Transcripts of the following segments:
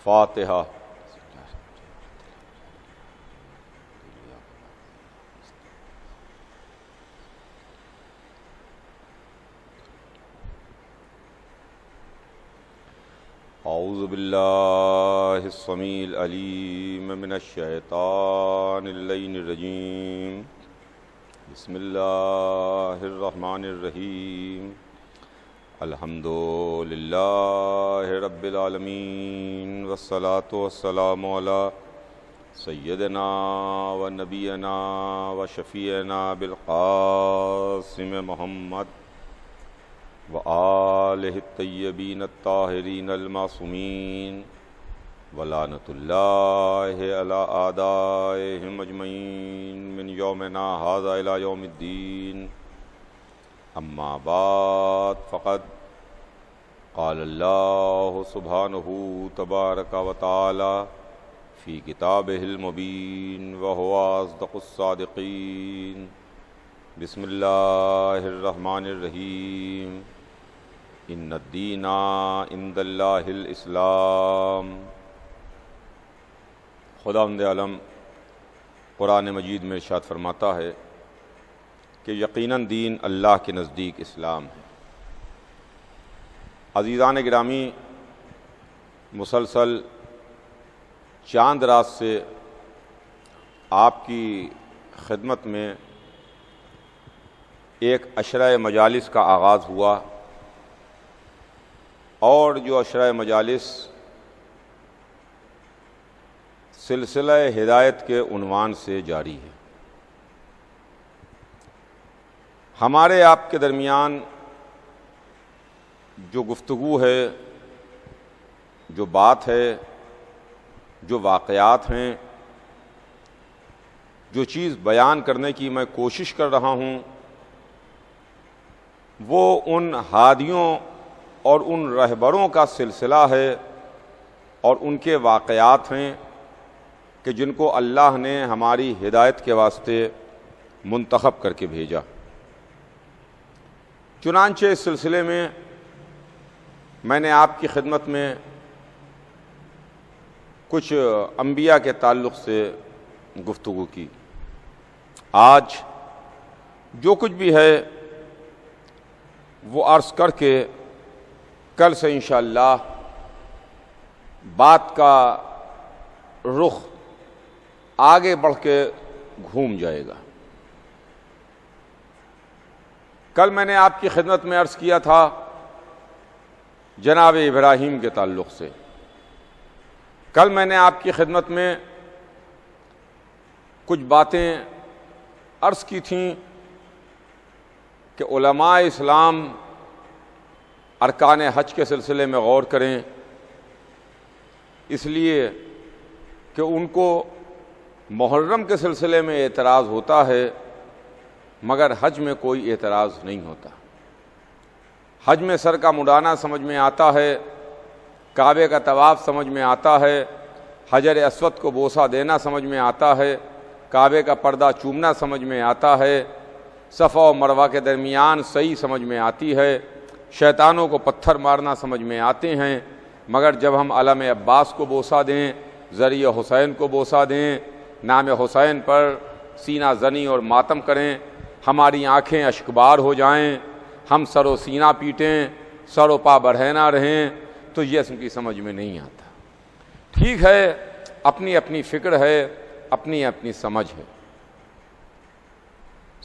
فاتحہ۔ اعوذ باللہ السمیع العلیم من الشیطان اللعین الرجیم، بسم اللہ الرحمن الرحیم، الحمد للہ رب العالمین، والصلاة والسلام علی سیدنا و نبینا و شفیعنا بالقاسم محمد وآلہ الطیبین الطاہرین المعصومین، ولعنۃ اللہ علی اعدائہم اجمعین من یومنا ھذا الی یوم الدین۔ اما بعد فقد قال اللہ سبحانہ تبارک و تعالی فی کتابہ المبین وہو اصدق الصادقین۔ بسم اللہ الرحمن الرحیم، ان الدین عند اللہ الاسلام۔ خداوند عالم قرآن مجید میں ارشاد فرماتا ہے کہ یقیناً دین اللہ کے نزدیک اسلام ہے۔ عزیزان گرامی، مسلسل چاند رات سے آپ کی خدمت میں ایک عشرہ مجالس کا آغاز ہوا، اور جو عشرہ مجالس سلسلہ ہدایت کے عنوان سے جاری ہے۔ ہمارے آپ کے درمیان جو گفتگو ہے، جو بات ہے، جو واقعات ہیں، جو چیز بیان کرنے کی میں کوشش کر رہا ہوں، وہ ان ہادیوں اور ان رہبروں کا سلسلہ ہے اور ان کے واقعات ہیں کہ جن کو اللہ نے ہماری ہدایت کے واسطے منتخب کر کے بھیجا۔ چنانچہ اس سلسلے میں نے آپ کی خدمت میں کچھ انبیاء کے تعلق سے گفتگو کی۔ آج جو کچھ بھی ہے وہ عرض کر کے کل سے انشاءاللہ بات کا رخ آگے بڑھ کے گھوم جائے گا۔ کل میں نے آپ کی خدمت میں عرض کیا تھا جناب ابراہیم کے تعلق سے۔ کل میں نے آپ کی خدمت میں کچھ باتیں عرض کی تھیں کہ علماء اسلام ارکان حج کے سلسلے میں غور کریں، اس لیے کہ ان کو محرم کے سلسلے میں اعتراض ہوتا ہے مگر حج میں کوئی اعتراض نہیں ہوتا۔ حج میں سر کا مڈانا سمجھ میں آتا ہے، کعبے کا طواف سمجھ میں آتا ہے، حجر اسود کو بوسہ دینا سمجھ میں آتا ہے، کعبے کا پردہ چومنا سمجھ میں آتا ہے، صفا و مروہ کے درمیان سعی سمجھ میں آتی ہے، شیطانوں کو پتھر مارنا سمجھ میں آتے ہیں، مگر جب ہم علم عباس کو بوسہ دیں، ذریعہ حسین کو بوسہ دیں، نام حسین پر سینہ زنی اور ماتم کریں، ہماری آنکھیں اشکبار ہو جائیں، ہم سر و سینہ پیٹیں، سر و پا بڑھینا رہیں، تو یہ اس کی سمجھ میں نہیں آتا۔ ٹھیک ہے، اپنی اپنی فکر ہے، اپنی اپنی سمجھ ہے۔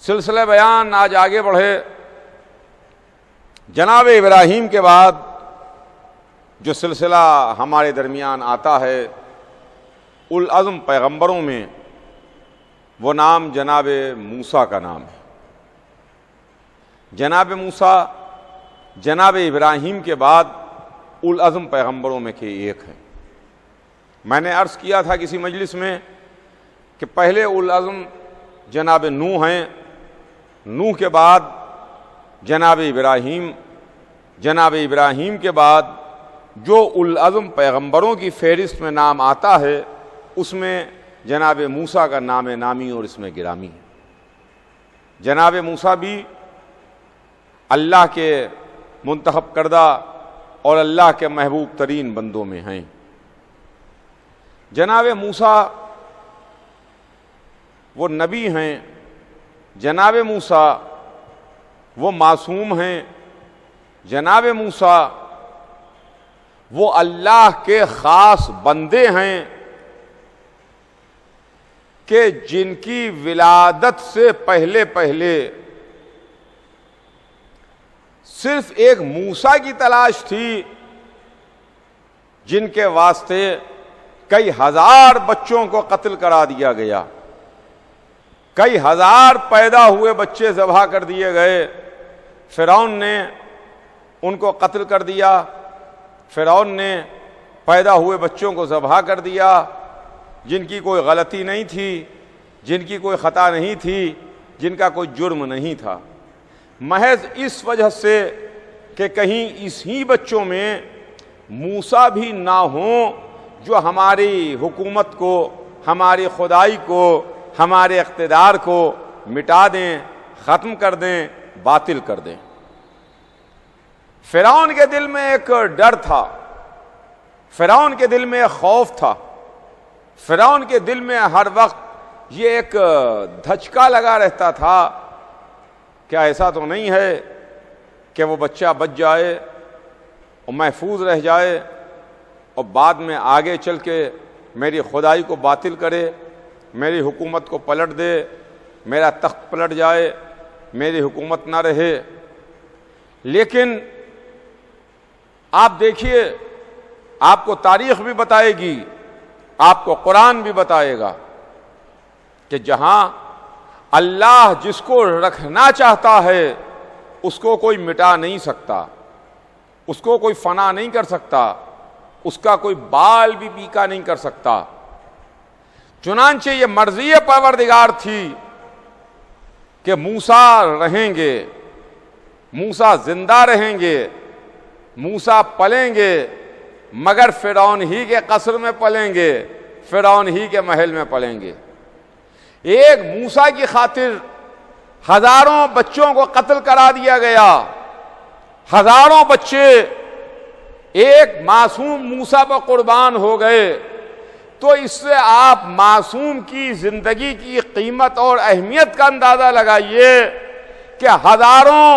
سلسلہ بیان آج آگے بڑھے۔ جناب ابراہیم کے بعد جو سلسلہ ہمارے درمیان آتا ہے العزم پیغمبروں میں، وہ نام جناب موسیٰ کا نام ہے۔ جناب موسیٰ جناب ابراہیم کے بعد العزم پیغمبروں میں کے ایک ہے۔ میں نے عرض کیا تھا کسی مجلس میں کہ پہلے العزم جناب نوح ہیں، نوح کے بعد جناب ابراہیم، جناب ابراہیم کے بعد جو العزم پیغمبروں کی فہرست میں نام آتا ہے اس میں جناب موسیٰ کا نام نامی اور اس میں گرامی ہے۔ جناب موسیٰ بھی اللہ کے منتخب کردہ اور اللہ کے محبوب ترین بندوں میں ہیں۔ جناب موسیٰ وہ نبی ہیں، جناب موسیٰ وہ معصوم ہیں، جناب موسیٰ وہ اللہ کے خاص بندے ہیں کہ جن کی ولادت سے پہلے پہلے صرف ایک موسیٰ کی تلاش تھی، جن کے واسطے کئی ہزار بچوں کو قتل کرا دیا گیا، کئی ہزار پیدا ہوئے بچے ذبح کر دیے گئے، فرعون نے ان کو قتل کر دیا، فرعون نے پیدا ہوئے بچوں کو ذبح کر دیا، جن کی کوئی غلطی نہیں تھی، جن کی کوئی خطا نہیں تھی، جن کا کوئی جرم نہیں تھا، محض اس وجہ سے کہ کہیں اسی بچوں میں موسیٰ بھی نہ ہوں جو ہماری حکومت کو، ہماری خدائی کو، ہمارے اقتدار کو مٹا دیں، ختم کر دیں، باطل کر دیں۔ فرعون کے دل میں ایک ڈر تھا، فرعون کے دل میں ایک خوف تھا، فرعون کے دل میں ہر وقت یہ ایک دھچکا لگا رہتا تھا، کیا ایسا تو نہیں ہے کہ وہ بچہ بچ جائے اور محفوظ رہ جائے اور بعد میں آگے چل کے میری خدائی کو باطل کرے، میری حکومت کو پلٹ دے، میرا تخت پلٹ جائے، میری حکومت نہ رہے۔ لیکن آپ دیکھیے، آپ کو تاریخ بھی بتائے گی، آپ کو قرآن بھی بتائے گا کہ جہاں اللہ جس کو رکھنا چاہتا ہے اس کو کوئی مٹا نہیں سکتا، اس کو کوئی فنا نہیں کر سکتا، اس کا کوئی بال بھی پیکا نہیں کر سکتا۔ چنانچہ یہ مرضی پروردگار تھی کہ موسیٰ رہیں گے، موسیٰ زندہ رہیں گے، موسیٰ پلیں گے، مگر فرعون ہی کے قصر میں پلیں گے، فرعون ہی کے محل میں پلیں گے۔ ایک موسیٰ کی خاطر ہزاروں بچوں کو قتل کرا دیا گیا، ہزاروں بچے ایک معصوم موسیٰ پر قربان ہو گئے، تو اس سے آپ معصوم کی زندگی کی قیمت اور اہمیت کا اندازہ لگائیے کہ ہزاروں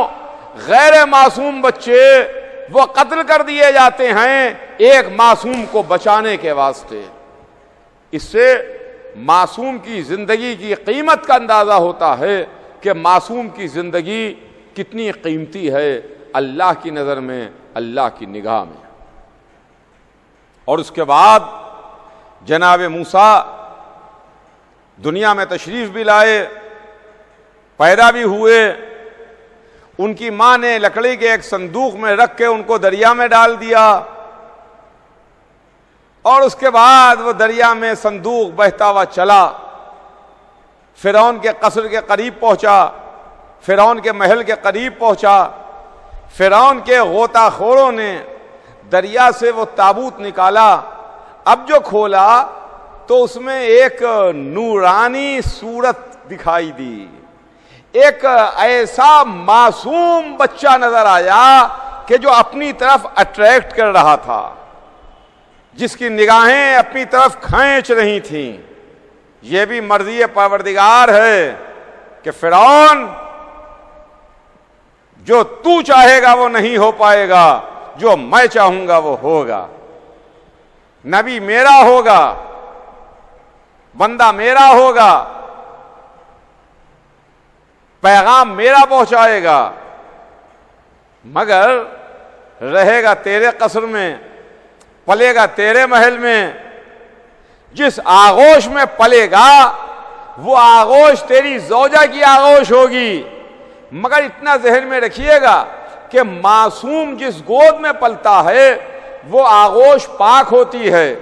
غیر معصوم بچے وہ قتل کر دیے جاتے ہیں ایک معصوم کو بچانے کے واسطے۔ اس سے معصوم کی زندگی کی قیمت کا اندازہ ہوتا ہے کہ معصوم کی زندگی کتنی قیمتی ہے اللہ کی نظر میں، اللہ کی نگاہ میں۔ اور اس کے بعد جناب موسیٰ دنیا میں تشریف بھی لائے، پیدا بھی ہوئے، ان کی ماں نے لکڑی کے ایک صندوق میں رکھ کے ان کو دریا میں ڈال دیا، اور اس کے بعد وہ دریا میں صندوق بہتا ہوا چلا، فرعون کے قصر کے قریب پہنچا، فرعون کے محل کے قریب پہنچا۔ فرعون کے غوطہ خوروں نے دریا سے وہ تابوت نکالا، اب جو کھولا تو اس میں ایک نورانی صورت دکھائی دی، ایک ایسا معصوم بچہ نظر آیا کہ جو اپنی طرف اٹریکٹ کر رہا تھا، جس کی نگاہیں اپنی طرف کھینچ رہی تھیں۔ یہ بھی مرضی پروردگار ہے کہ فرعون جو تو چاہے گا وہ نہیں ہو پائے گا، جو میں چاہوں گا وہ ہوگا۔ نبی میرا ہوگا، بندہ میرا ہوگا، پیغام میرا پہنچائے گا، مگر رہے گا تیرے قصر میں، پلے گا تیرے محل میں۔ جس آغوش میں پلے گا وہ آغوش تیری زوجہ کی آغوش ہوگی، مگر اتنا ذہن میں رکھیے گا کہ معصوم جس گود میں پلتا ہے وہ آغوش پاک ہوتی ہے،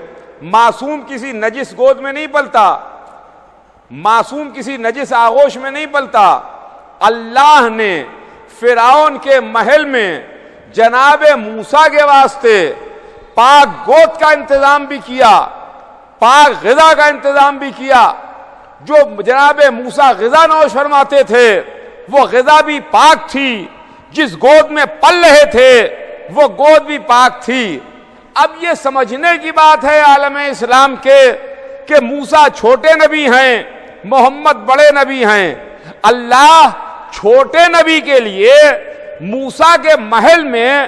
معصوم کسی نجس گود میں نہیں پلتا، معصوم کسی نجس آغوش میں نہیں پلتا۔ اللہ نے فرعون کے محل میں جناب موسیٰ کے واسطے پاک گود کا انتظام بھی کیا، پاک غذا کا انتظام بھی کیا۔ جو جناب موسیٰ غذا نوش فرماتے تھے وہ غذا بھی پاک تھی، جس گود میں پل رہے تھے وہ گود بھی پاک تھی۔ اب یہ سمجھنے کی بات ہے عالم اسلام کے کہ موسیٰ چھوٹے نبی ہیں، محمد بڑے نبی ہیں۔ اللہ چھوٹے نبی کے لیے موسیٰ کے محل میں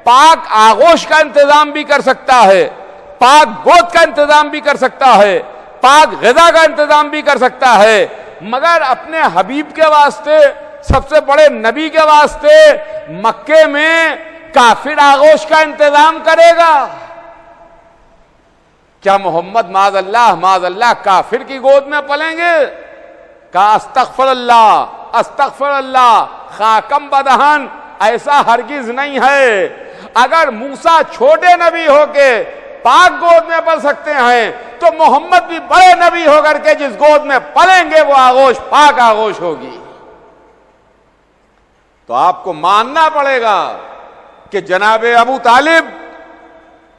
پاک آغوش کا انتظام بھی کر سکتا ہے، پاک گود کا انتظام بھی کر سکتا ہے، پاک غذا کا انتظام بھی کر سکتا ہے، مگر اپنے حبیب کے واسطے، سب سے بڑے نبی کے واسطے مکے میں کافر آغوش کا انتظام کرے گا؟ کیا محمد معاذ اللہ کافر کی گود میں پلیں گے؟ کہا استغفر اللہ خاکم بدہن، ایسا ہرگز نہیں ہے۔ اگر موسیٰ چھوٹے نبی ہو کے پاک گود میں پل سکتے ہیں تو محمد بھی بڑے نبی ہو کر کے جس گود میں پلیں گے وہ آغوش پاک آغوش ہوگی۔ تو آپ کو ماننا پڑے گا کہ جناب ابو طالب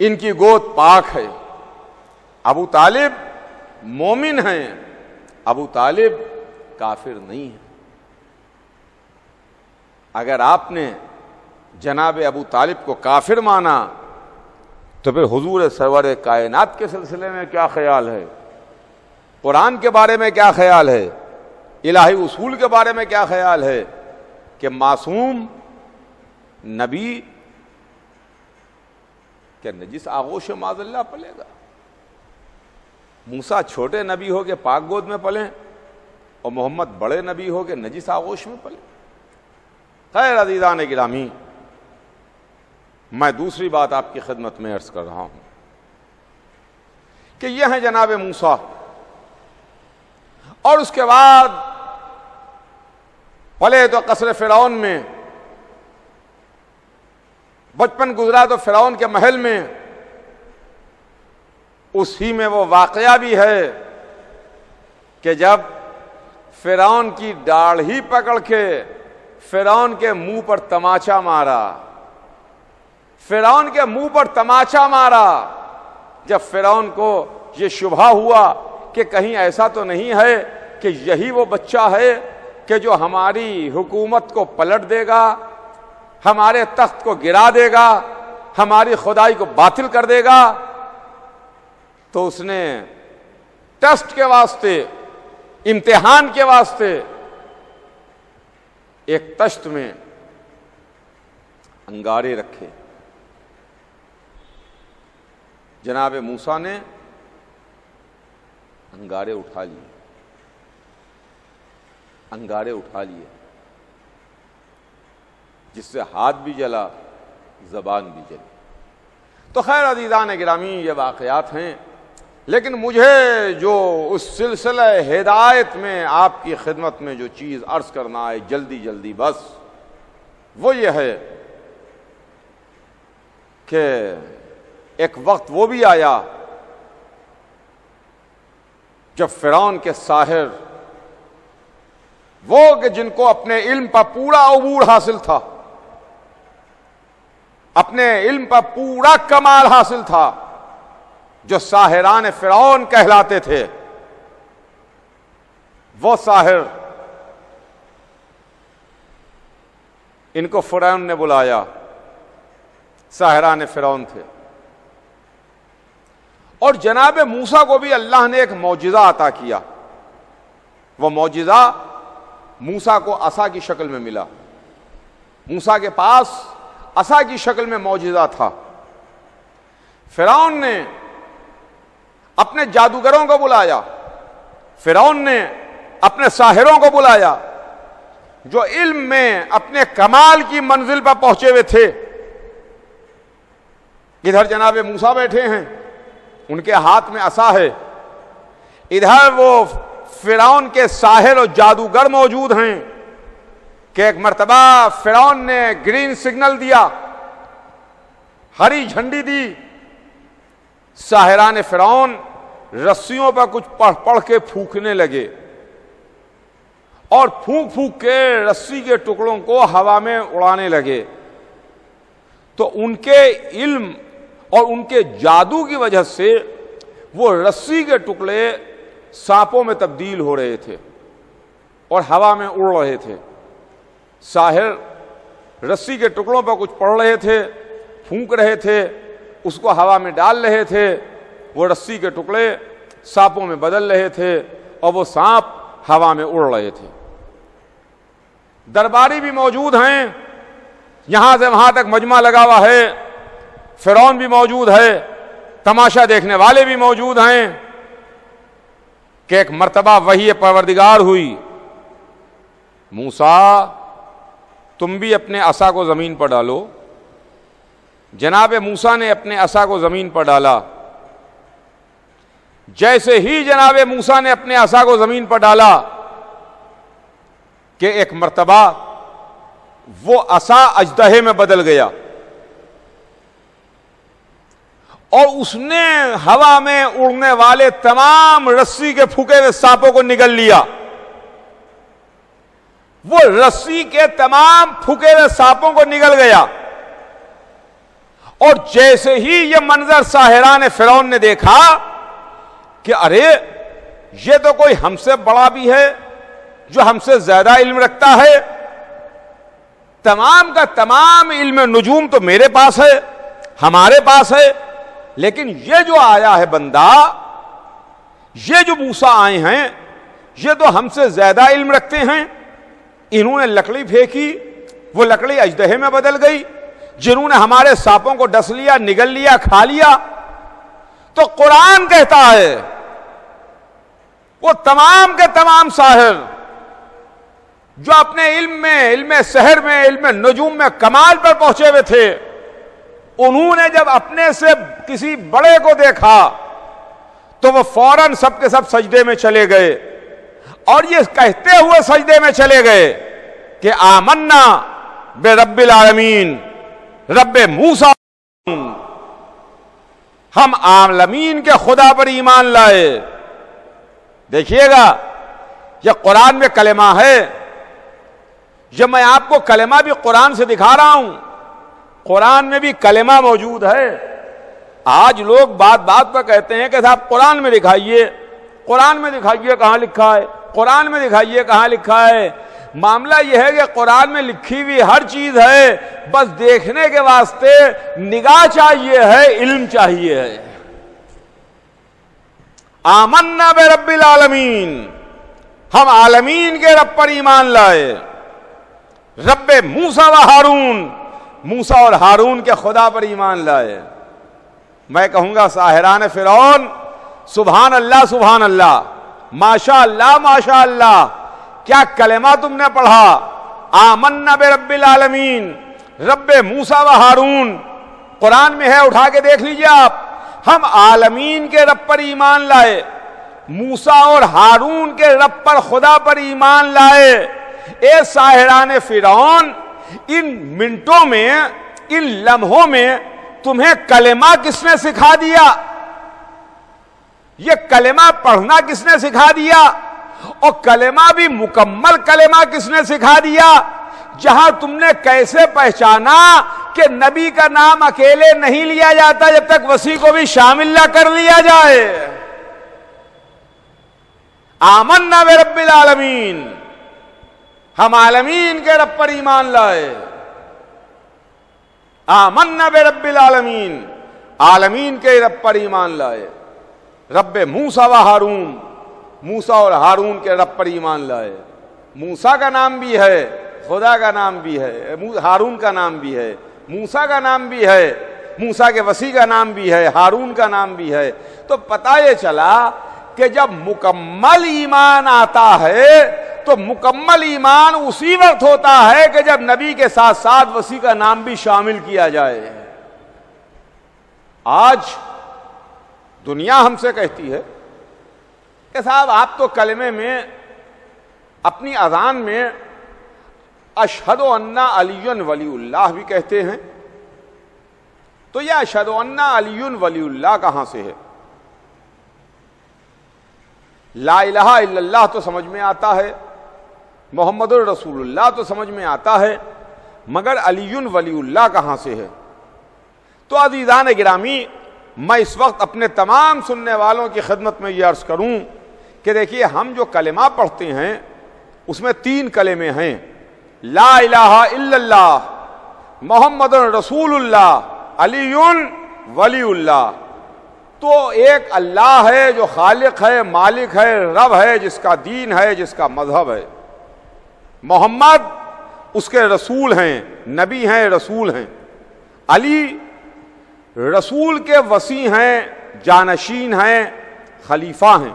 ان کی گود پاک ہے، ابو طالب مومن ہیں، ابو طالب کافر نہیں ہے۔ اگر آپ نے جناب ابو طالب کو کافر مانا تو پھر حضور سرور کائنات کے سلسلے میں کیا خیال ہے؟ قرآن کے بارے میں کیا خیال ہے؟ الہی اصول کے بارے میں کیا خیال ہے کہ معصوم نبی کیا نجس آغوش معاذ اللہ پلے گا؟ موسیٰ چھوٹے نبی ہو کے پاک گود میں پلیں اور محمد بڑے نبی ہو کے نجس آغوش میں پلیں؟ خیر عزیزان گرامی، میں دوسری بات آپ کی خدمت میں عرض کر رہا ہوں کہ یہ ہیں جناب موسیٰ، اور اس کے بعد پلے تو قصر فرعون میں، بچپن گزرا تو فرعون کے محل میں، اسی میں وہ واقعہ بھی ہے کہ جب فرعون کی ڈاڑھ ہی پکڑ کے فرعون کے منہ پر تماچا مارا، فرعون کے منہ پر تماچا مارا، جب فرعون کو یہ شبہ ہوا کہ کہیں ایسا تو نہیں ہے کہ یہی وہ بچہ ہے کہ جو ہماری حکومت کو پلٹ دے گا، ہمارے تخت کو گرا دے گا، ہماری خدائی کو باطل کر دے گا، تو اس نے ٹیسٹ کے واسطے، امتحان کے واسطے ایک تشت میں انگارے رکھے۔ جناب موسیٰ نے انگارے اٹھا لیے، انگارے اٹھا لیے، جس سے ہاتھ بھی جلا، زبان بھی جلی۔ تو خیر عزیزان گرامی، یہ واقعات ہیں، لیکن مجھے جو اس سلسلہ ہدایت میں آپ کی خدمت میں جو چیز عرض کرنا ہے جلدی بس، وہ یہ ہے کہ ایک وقت وہ بھی آیا جب فرعون کے ساحر، وہ کہ جن کو اپنے علم پر پورا عبور حاصل تھا، اپنے علم پر پورا کمال حاصل تھا، جو ساحران فرعون کہلاتے تھے، وہ ساحر ان کو فرعون نے بلایا، ساحران فرعون تھے، اور جناب موسیٰ کو بھی اللہ نے ایک معجزہ عطا کیا۔ وہ معجزہ موسیٰ کو عصا کی شکل میں ملا، موسیٰ کے پاس عصا کی شکل میں معجزہ تھا۔ فرعون نے اپنے جادوگروں کو بلایا، فرعون نے اپنے ساحروں کو بلایا، جو علم میں اپنے کمال کی منزل پر پہنچے ہوئے تھے۔ ادھر جناب موسیٰ بیٹھے ہیں، ان کے ہاتھ میں عصا ہے، ادھر وہ فرعون کے ساحر اور جادوگر موجود ہیں کہ ایک مرتبہ فرعون نے گرین سگنل دیا، ہری جھنڈی دی، ساحران فرعون رسیوں پر کچھ پڑھ کے پھونکنے لگے، اور پھونک کے رسی کے ٹکڑوں کو ہوا میں اڑانے لگے۔ تو ان کے علم اور ان کے جادو کی وجہ سے وہ رسی کے ٹکڑے سانپوں میں تبدیل ہو رہے تھے اور ہوا میں اڑ رہے تھے۔ ساحر رسی کے ٹکڑوں پر کچھ پڑھ رہے تھے، پھونک رہے تھے، اس کو ہوا میں ڈال رہے تھے، وہ رسی کے ٹکڑے سانپوں میں بدل رہے تھے اور وہ سانپ ہوا میں اڑ رہے تھے۔ درباری بھی موجود ہیں، یہاں سے وہاں تک مجمع لگا ہوا ہے، فرعون بھی موجود ہے، تماشا دیکھنے والے بھی موجود ہیں کہ ایک مرتبہ وحی پروردگار ہوئی، موسیٰ تم بھی اپنے عصا کو زمین پر ڈالو۔ جناب موسیٰ نے اپنے عصا کو زمین پر ڈالا۔ جیسے ہی جناب موسیٰ نے اپنے عصا کو زمین پر ڈالا کہ ایک مرتبہ وہ عصا اژدہے میں بدل گیا اور اس نے ہوا میں اڑنے والے تمام رسی کے پھکے ہوئے سانپوں کو نگل لیا۔ وہ رسی کے تمام پھکے ہوئے سانپوں کو نگل گیا، اور جیسے ہی یہ منظر ساحران فرعون نے دیکھا کہ ارے یہ تو کوئی ہم سے بڑا بھی ہے، جو ہم سے زیادہ علم رکھتا ہے، تمام کا تمام علم نجوم تو میرے پاس ہے، ہمارے پاس ہے، لیکن یہ جو آیا ہے بندہ، یہ جو موسیٰ آئے ہیں، یہ تو ہم سے زیادہ علم رکھتے ہیں۔ انہوں نے لکڑی پھینکی، وہ لکڑی اژدہے میں بدل گئی، جنہوں نے ہمارے سانپوں کو ڈس لیا، نگل لیا، کھا لیا۔ تو قرآن کہتا ہے وہ تمام کے تمام ساحر جو اپنے علم میں، علم سحر میں، علم نجوم میں کمال پر پہنچے ہوئے تھے، انہوں نے جب اپنے سے کسی بڑے کو دیکھا تو وہ فوراً سب کے سب سجدے میں چلے گئے، اور یہ کہتے ہوئے سجدے میں چلے گئے کہ آمنا برب العالمین رب موسیٰ، ہم عالمین کے خدا پر ایمان لائے۔ دیکھیے گا یہ قرآن میں کلمہ ہے، جب میں آپ کو کلمہ بھی قرآن سے دکھا رہا ہوں، قرآن میں بھی کلمہ موجود ہے۔ آج لوگ بات بات پر کہتے ہیں کہ صاحب قرآن میں دکھائیے، قرآن میں دکھائیے کہاں لکھا ہے، قرآن میں دکھائیے کہاں لکھا ہے۔ معاملہ یہ ہے کہ قرآن میں لکھی ہوئی ہر چیز ہے، بس دیکھنے کے واسطے نگاہ چاہیے ہے، علم چاہیے ہے۔ آمنا برب العالمین، ہم عالمین کے رب پر ایمان لائے۔ رب موسیٰ و ہارون، موسیٰ اور ہارون کے خدا پر ایمان لائے۔ میں کہوں گا ساحران فرعون، سبحان اللہ سبحان اللہ، ماشاء اللہ ماشاء اللہ، کیا کلمہ تم نے پڑھا، آمنا برب العالمین رب موسیٰ و ہارون۔ قرآن میں ہے، اٹھا کے دیکھ لیجئے آپ، ہم عالمین کے رب پر ایمان لائے، موسیٰ اور ہارون کے رب پر، خدا پر ایمان لائے۔ اے ساحران فرعون، ان منٹوں میں، ان لمحوں میں تمہیں کلمہ کس نے سکھا دیا؟ یہ کلمہ پڑھنا کس نے سکھا دیا؟ اور کلمہ بھی مکمل کلمہ کس نے سکھا دیا؟ جہاں تم نے کیسے پہچانا کہ نبی کا نام اکیلے نہیں لیا جاتا جب تک وسیع کو بھی شامل نہ کر لیا جائے۔ آمنا برب العالمین، ہم عالمین کے رب پر ایمان لائے۔ آمنا برب العالمین، عالمین کے رب پر ایمان لائے۔ رب موسیٰ و ہارون، موسیٰ اور ہارون کے رب پر ایمان لائے۔ موسیٰ کا نام بھی ہے، خدا کا نام بھی ہے، ہارون کا نام بھی ہے، موسیٰ کا نام بھی ہے، موسیٰ کے وسیع کا نام بھی ہے، ہارون کا نام بھی ہے۔ تو پتہ یہ چلا کہ جب مکمل ایمان آتا ہے تو مکمل ایمان اسی وقت ہوتا ہے کہ جب نبی کے ساتھ ساتھ وسیع کا نام بھی شامل کیا جائے۔ آج دنیا ہم سے کہتی ہے کہ صاحب آپ تو کلمے میں، اپنی اذان میں اشہد ان علی ولی اللہ بھی کہتے ہیں، تو یہ اشہد ان علی ولی اللہ کہاں سے ہے؟ لا الہ الا اللہ تو سمجھ میں آتا ہے، محمد الرسول اللہ تو سمجھ میں آتا ہے، مگر علی ولی اللہ کہاں سے ہے؟ تو عزیزان گرامی، میں اس وقت اپنے تمام سننے والوں کی خدمت میں یہ عرض کروں کہ دیکھیے، ہم جو کلمہ پڑھتے ہیں اس میں 3 کلمے ہیں، لا الہ الا اللہ، محمد رسول اللہ، علی ولی اللہ، تو ایک اللہ ہے جو خالق ہے، مالک ہے، رب ہے، جس کا دین ہے، جس کا مذہب ہے۔ محمد اس کے رسول ہیں، نبی ہیں، رسول ہیں۔ علی رسول کے وصی ہیں، جانشین ہیں، خلیفہ ہیں۔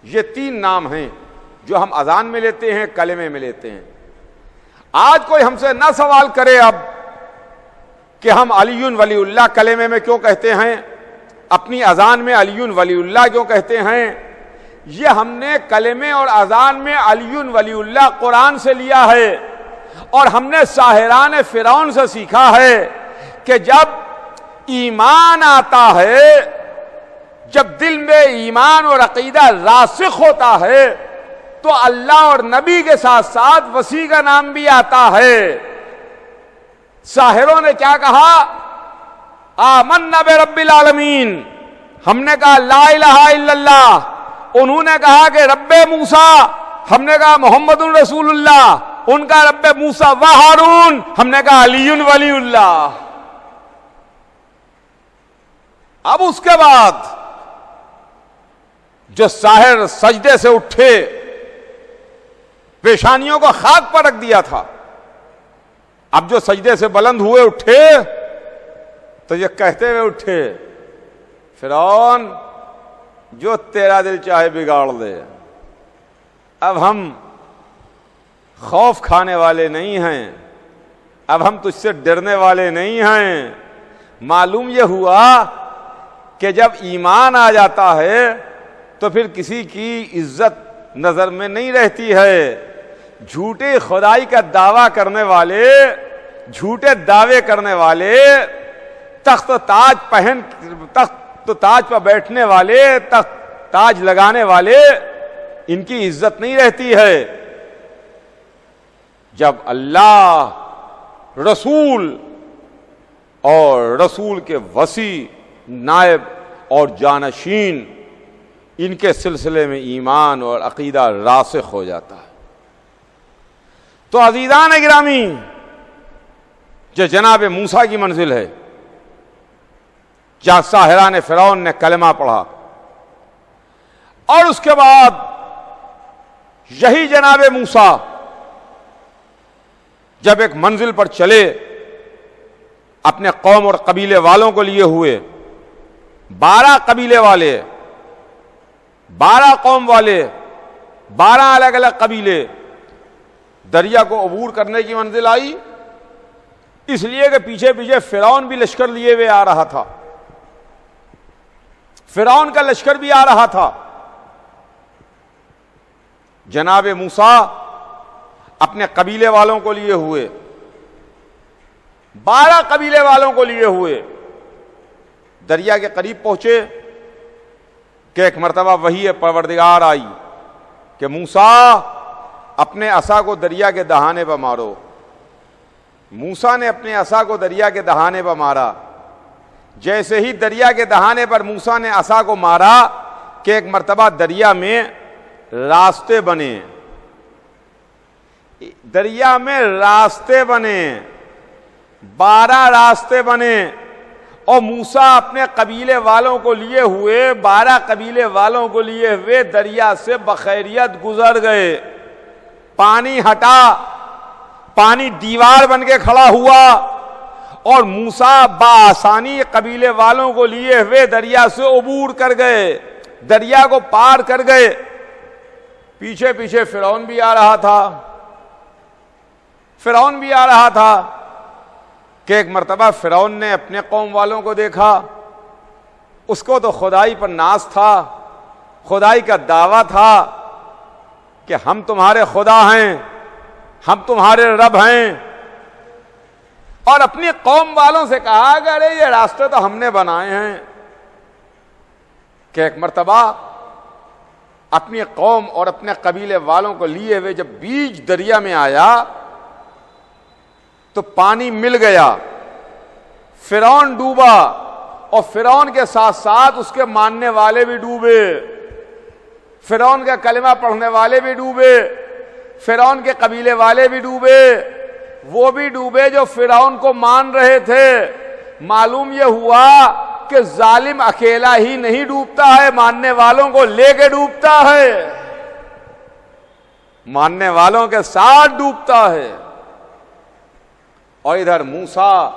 یہ تین نام ہیں جو ہم اذان میں لیتے ہیں، کلمے میں لیتے ہیں۔ آج کوئی ہم سے نہ سوال کرے اب کہ ہم علی ولی اللہ کلمے میں کیوں کہتے ہیں، اپنی اذان میں علی ولی اللہ کیوں کہتے ہیں۔ یہ ہم نے کلمے اور اذان میں علی ولی اللہ قرآن سے لیا ہے، اور ہم نے ساحران فرعون سے سیکھا ہے کہ جب ایمان آتا ہے، جب دل میں ایمان اور عقیدہ راسخ ہوتا ہے، تو اللہ اور نبی کے ساتھ ساتھ وسیع کا نام بھی آتا ہے۔ ساحروں نے کیا کہا؟ آمنا برب العالمین، ہم نے کہا لا الہ الا اللہ، انہوں نے کہا کہ رب موسیٰ، ہم نے کہا محمد رسول اللہ، ان کا رب موسیٰ و ہارون، ہم نے کہا علی ولی اللہ۔ اب اس کے بعد جو ساحر سجدے سے اٹھے، پیشانیوں کو خاک پر رکھ دیا تھا، اب جو سجدے سے بلند ہوئے اٹھے تو یہ کہتے ہوئے اٹھے، فرعون جو تیرا دل چاہے بگاڑ دے، اب ہم خوف کھانے والے نہیں ہیں، اب ہم تجھ سے ڈرنے والے نہیں ہیں۔ معلوم یہ ہوا کہ جب ایمان آ جاتا ہے تو پھر کسی کی عزت نظر میں نہیں رہتی ہے۔ جھوٹے خدائی کا دعویٰ کرنے والے، جھوٹے دعوے کرنے والے، تخت و تاج پر بیٹھنے والے، تخت تاج لگانے والے، ان کی عزت نہیں رہتی ہے۔ جب اللہ، رسول اور رسول کے وصی، نائب اور جانشین، ان کے سلسلے میں ایمان اور عقیدہ راسخ ہو جاتا ہے، تو عزیزان گرامی، جو جناب موسیٰ کی منزل ہے، جہاں ساحران فرعون نے کلمہ پڑھا، اور اس کے بعد یہی جناب موسیٰ جب ایک منزل پر چلے، اپنے قوم اور قبیلے والوں کو لیے ہوئے، 12 قبیلے والے، 12 قوم والے، 12 الگ الگ قبیلے، دریا کو عبور کرنے کی منزل آئی، اس لیے کہ پیچھے پیچھے فرعون بھی لشکر لیے ہوئے آ رہا تھا، فرعون کا لشکر بھی آ رہا تھا۔ جناب موسیٰ اپنے قبیلے والوں کو لیے ہوئے، 12 قبیلے والوں کو لیے ہوئے دریا کے قریب پہنچے کہ ایک مرتبہ وحی پروردگار آئی کہ موسیٰ اپنے عصا کو دریا کے دہانے پر مارو۔ موسیٰ نے اپنے عصا کو دریا کے دہانے پر مارا۔ جیسے ہی دریا کے دہانے پر موسیٰ نے عصا کو مارا کہ ایک مرتبہ دریا میں راستے بنے، دریا میں راستے بنے، 12 راستے بنے، اور موسیٰ اپنے قبیلے والوں کو لیے ہوئے، 12 قبیلے والوں کو لیے ہوئے دریا سے بخیریت گزر گئے۔ پانی ہٹا، پانی دیوار بن کے کھڑا ہوا، اور موسیٰ بآسانی قبیلے والوں کو لیے ہوئے دریا سے عبور کر گئے، دریا کو پار کر گئے۔ پیچھے پیچھے فرعون بھی آ رہا تھا، فرعون بھی آ رہا تھا کہ ایک مرتبہ فرعون نے اپنے قوم والوں کو دیکھا، اس کو تو خدائی پر ناز تھا، خدائی کا دعویٰ تھا کہ ہم تمہارے خدا ہیں، ہم تمہارے رب ہیں، اور اپنی قوم والوں سے کہا کہ ارے یہ راستے تو ہم نے بنائے ہیں۔ کہ ایک مرتبہ اپنی قوم اور اپنے قبیلے والوں کو لیے ہوئے جب بیچ دریا میں آیا تو پانی مل گیا، فرعون ڈوبا، اور فرعون کے ساتھ ساتھ اس کے ماننے والے بھی ڈوبے، فرعون کا کلمہ پڑھنے والے بھی ڈوبے، فرعون کے قبیلے والے بھی ڈوبے، وہ بھی ڈوبے جو فرعون کو مان رہے تھے، معلوم یہ ہوا کہ ظالم اکیلا ہی نہیں ڈوبتا ہے، ماننے والوں کو لے کے ڈوبتا ہے، ماننے والوں کے ساتھ ڈوبتا ہے۔ اور ادھر موسیٰ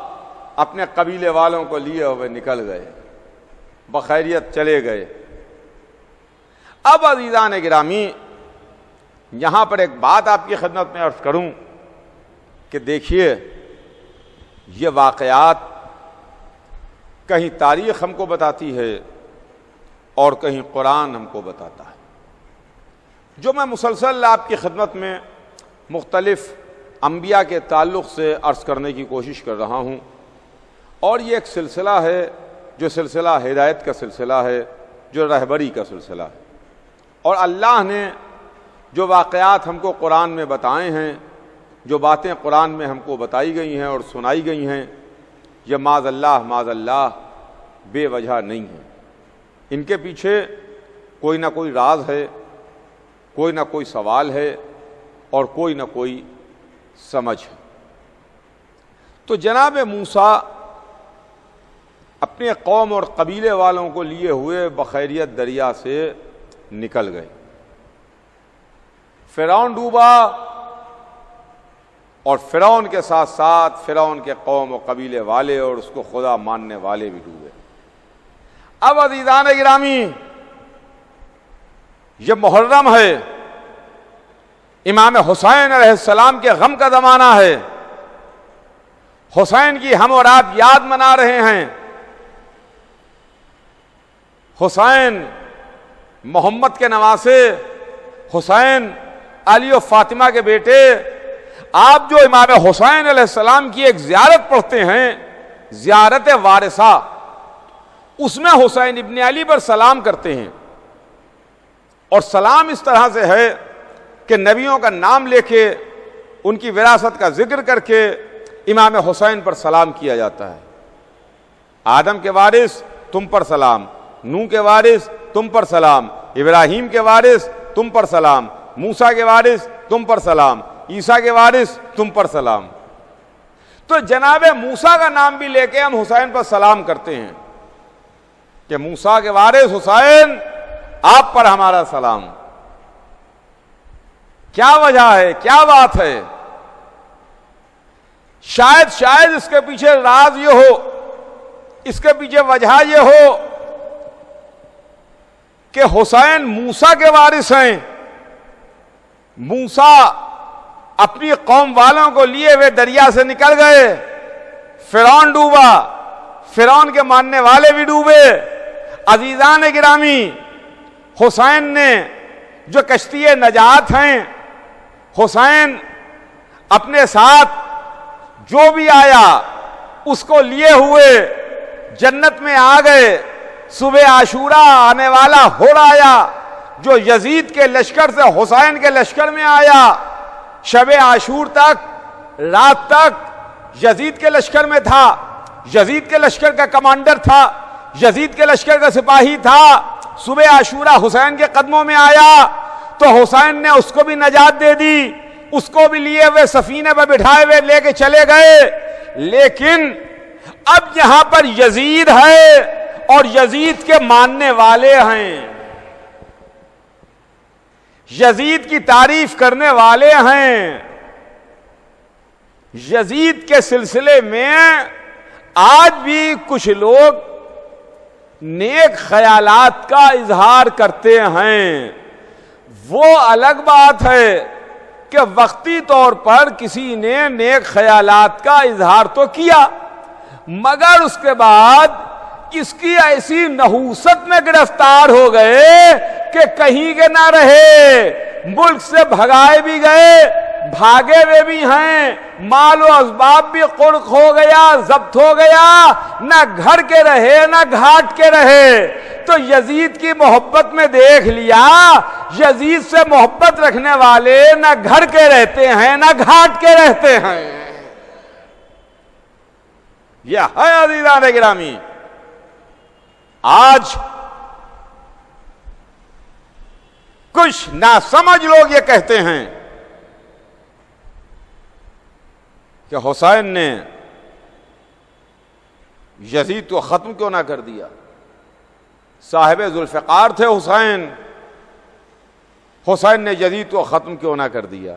اپنے قبیلے والوں کو لیے ہوئے نکل گئے، بخیریت چلے گئے۔ اب عزیزان گرامی، یہاں پر ایک بات آپ کی خدمت میں عرض کروں کہ دیکھیے، یہ واقعات کہیں تاریخ ہم کو بتاتی ہے اور کہیں قرآن ہم کو بتاتا ہے۔ جو میں مسلسل آپ کی خدمت میں مختلف انبیاء کے تعلق سے عرض کرنے کی کوشش کر رہا ہوں، اور یہ ایک سلسلہ ہے جو سلسلہ ہدایت کا سلسلہ ہے، جو رہبری کا سلسلہ ہے۔ اور اللہ نے جو واقعات ہم کو قرآن میں بتائے ہیں، جو باتیں قرآن میں ہم کو بتائی گئی ہیں اور سنائی گئی ہیں، یہ معاذ اللہ بے وجہ نہیں ہے۔ ان کے پیچھے کوئی نہ کوئی راز ہے، کوئی نہ کوئی سوال ہے اور کوئی نہ کوئی سمجھ ہے۔ تو جناب موسیٰ اپنے قوم اور قبیلے والوں کو لیے ہوئے بخیریت دریا سے نکل گئے۔ فرعون ڈوبا اور فرعون کے ساتھ ساتھ فرعون کے قوم و قبیلے والے اور اس کو خدا ماننے والے بھی ڈوبے۔ اب عزیزان گرامی، یہ محرم ہے، امام حسین علیہ السلام کے غم کا زمانہ ہے، حسین کی ہم اور آپ یاد منا رہے ہیں۔ حسین محمد کے نواسے، حسین علی و فاطمہ کے بیٹے۔ آپ جو امام حسین علیہ السلام کی ایک زیارت پڑھتے ہیں، زیارت وارثہ، اس میں حسین ابن علی پر سلام کرتے ہیں، اور سلام اس طرح سے ہے کہ نبیوں کا نام لے کے ان کی وراثت کا ذکر کر کے امام حسین پر سلام کیا جاتا ہے۔ آدم کے وارث تم پر سلام، نوح کے وارث تم پر سلام، ابراہیم کے وارث تم پر سلام، موسیٰ کے وارث تم پر سلام، عیسیٰ کے وارث تم پر سلام۔ تو جناب موسیٰ کا نام بھی لے کے ہم حسین پر سلام کرتے ہیں کہ موسیٰ کے وارث حسین آپ پر ہمارا سلام۔ کیا وجہ ہے، کیا بات ہے؟ شاید اس کے پیچھے راز یہ ہو، اس کے پیچھے وجہ یہ ہو کہ حسین موسیٰ کے وارث ہیں۔ موسیٰ اپنی قوم والوں کو لیے ہوئے دریا سے نکل گئے، فرعون ڈوبا، فرعون کے ماننے والے بھی ڈوبے۔ عزیزان گرامی، حسین نے جو کشتی نجات ہیں، حسین اپنے ساتھ جو بھی آیا اس کو لیے ہوئے جنت میں آ گئے۔ صبح عاشورہ آنے والا ہو آیا جو یزید کے لشکر سے حسین کے لشکر میں آیا، شب عاشور تک، رات تک یزید کے لشکر میں تھا، یزید کے لشکر کا کمانڈر تھا، یزید کے لشکر کا سپاہی تھا۔ صبح عاشورہ حسین کے قدموں میں آیا تو حسین نے اس کو بھی نجات دے دی، اس کو بھی لیے ہوئے سفینے پر بٹھائے ہوئے لے کے چلے گئے۔ لیکن اب یہاں پر یزید ہے اور یزید کے ماننے والے ہیں، یزید کی تعریف کرنے والے ہیں۔ یزید کے سلسلے میں آج بھی کچھ لوگ نیک خیالات کا اظہار کرتے ہیں۔ وہ الگ بات ہے کہ وقتی طور پر کسی نے نیک خیالات کا اظہار تو کیا، مگر اس کے بعد اس کی ایسی نحوست میں گرفتار ہو گئے کہ کہیں کے نہ رہے، ملک سے بھگائے بھی گئے، بھاگے ہوئے بھی ہیں، مال و اسباب بھی قرق ہو گیا، ضبط ہو گیا، نہ گھر کے رہے نہ گھاٹ کے رہے۔ تو یزید کی محبت میں دیکھ لیا، یزید سے محبت رکھنے والے نہ گھر کے رہتے ہیں نہ گھاٹ کے رہتے ہیں۔ یہ ہے عزیزان گرامی۔ آج کچھ ناسمجھ لوگ یہ کہتے ہیں کہ حسین نے یزید کو ختم کیوں نہ کر دیا؟ صاحب ذوالفقار تھے حسین، حسین نے یزید کو ختم کیوں نہ کر دیا؟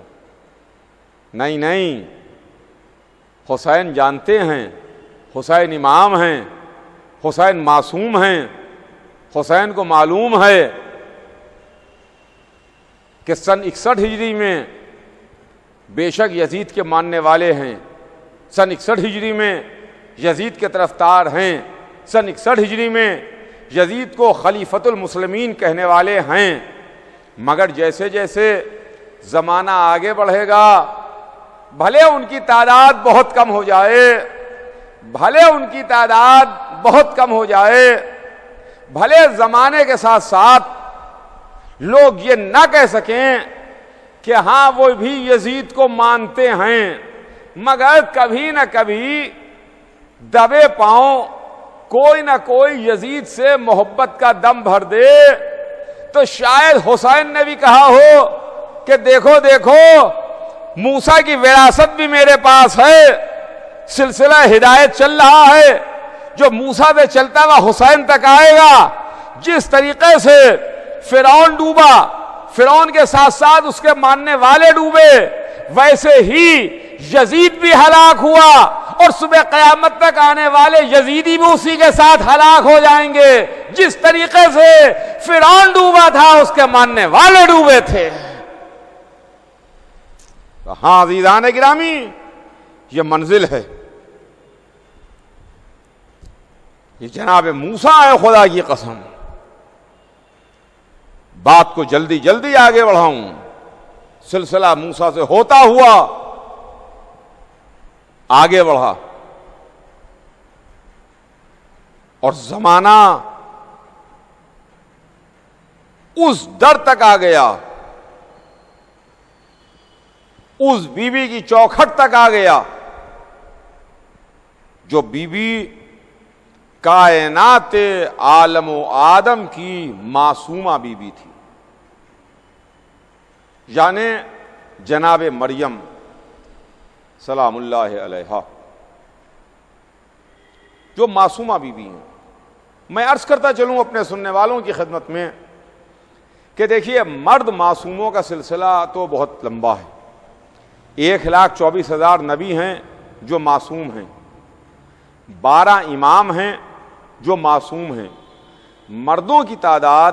نہیں نہیں، حسین جانتے ہیں، حسین امام ہیں، حسین معصوم ہیں، حسین کو معلوم ہے کہ سن 61 ہجری میں بے شک یزید کے ماننے والے ہیں، سن 61 ہجری میں یزید کے طرفدار ہیں، سن 61 ہجری میں یزید کو خلیفۃ المسلمین کہنے والے ہیں، مگر جیسے جیسے زمانہ آگے بڑھے گا، بھلے ان کی تعداد بہت کم ہو جائے، بھلے ان کی تعداد بہت کم ہو جائے، بھلے زمانے کے ساتھ ساتھ لوگ یہ نہ کہہ سکیں کہ ہاں وہ بھی یزید کو مانتے ہیں، مگر کبھی نہ کبھی دبے پاؤں کوئی نہ کوئی یزید سے محبت کا دم بھر دے، تو شاید حسین نے بھی کہا ہو کہ دیکھو دیکھو موسیٰ کی وراثت بھی میرے پاس ہے، سلسلہ ہدایت چل رہا ہے، جو موسیٰ سے چلتا ہوا حسین تک آئے گا۔ جس طریقے سے فرعون ڈوبا، فرعون کے ساتھ ساتھ اس کے ماننے والے ڈوبے، ویسے ہی یزید بھی ہلاک ہوا، اور صبح قیامت تک آنے والے یزیدی بھی اسی کے ساتھ ہلاک ہو جائیں گے۔ جس طریقے سے فرعون ڈوبا تھا اس کے ماننے والے ڈوبے تھے۔ ہاں عزیزان گرامی، یہ منزل ہے، یہ جناب موسیٰ ہے، خدا کی قسم۔ بات کو جلدی جلدی آگے بڑھاؤں، سلسلہ موسیٰ سے ہوتا ہوا آگے بڑھا، اور زمانہ اس در تک آ گیا، اس بی بی کی چوکھٹ تک آ گیا جو بی بی کائنات عالم و آدم کی معصومہ بی بی تھی، یعنی جناب مریم سلام اللہ علیہا، جو معصومہ بی بی ہیں۔ میں عرض کرتا چلوں اپنے سننے والوں کی خدمت میں کہ دیکھیے، مرد معصوموں کا سلسلہ تو بہت لمبا ہے، 1,24,000 نبی ہیں جو معصوم ہیں، 12 امام ہیں جو معصوم ہیں، مردوں کی تعداد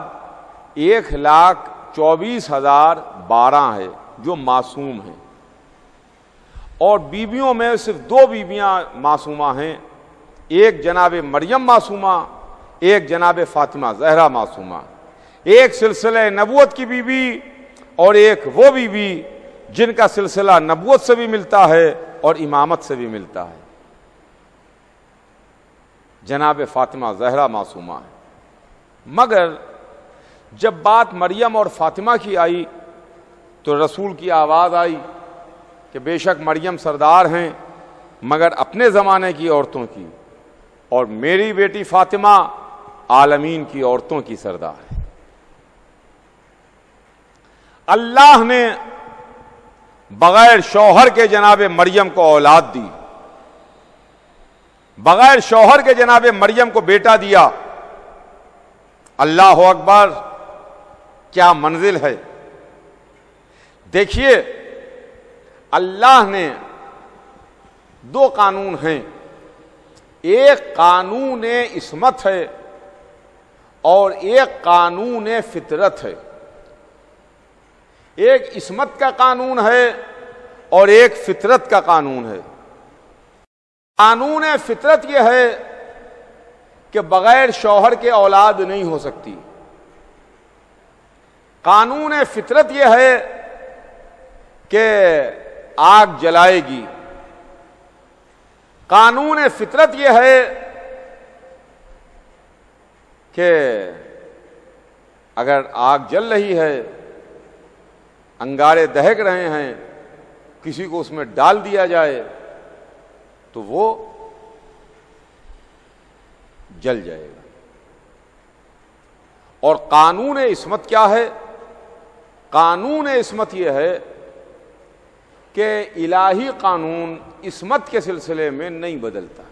1,24,012 ہے جو معصوم ہیں، اور بیویوں میں صرف 2 بیویاں معصومہ ہیں، ایک جناب مریم معصومہ، ایک جناب فاطمہ زہرا معصومہ، ایک سلسلہ نبوت کی بیوی اور ایک وہ بیوی جن کا سلسلہ نبوت سے بھی ملتا ہے اور امامت سے بھی ملتا ہے، جناب فاطمہ زہرا معصومہ ہے۔ مگر جب بات مریم اور فاطمہ کی آئی تو رسول کی آواز آئی کہ بے شک مریم سردار ہیں مگر اپنے زمانے کی عورتوں کی، اور میری بیٹی فاطمہ عالمین کی عورتوں کی سردار ہے۔ اللہ نے بغیر شوہر کے جناب مریم کو اولاد دی، بغیر شوہر کے جناب مریم کو بیٹا دیا۔ اللہ اکبر، کیا منزل ہے! دیکھیے، اللہ نے 2 قانون ہیں، ایک قانون عصمت ہے اور ایک قانون فطرت ہے۔ ایک عصمت کا قانون ہے اور ایک فطرت کا قانون ہے۔ قانون فطرت یہ ہے کہ بغیر شوہر کے اولاد نہیں ہو سکتی۔ قانون فطرت یہ ہے کہ آگ جلائے گی۔ قانون فطرت یہ ہے کہ اگر آگ جل رہی ہے، انگارے دہک رہے ہیں، کسی کو اس میں ڈال دیا جائے تو وہ جل جائے گا۔ اور قانون عصمت کیا ہے؟ قانون عصمت یہ ہے کہ الہی قانون عصمت کے سلسلے میں نہیں بدلتا۔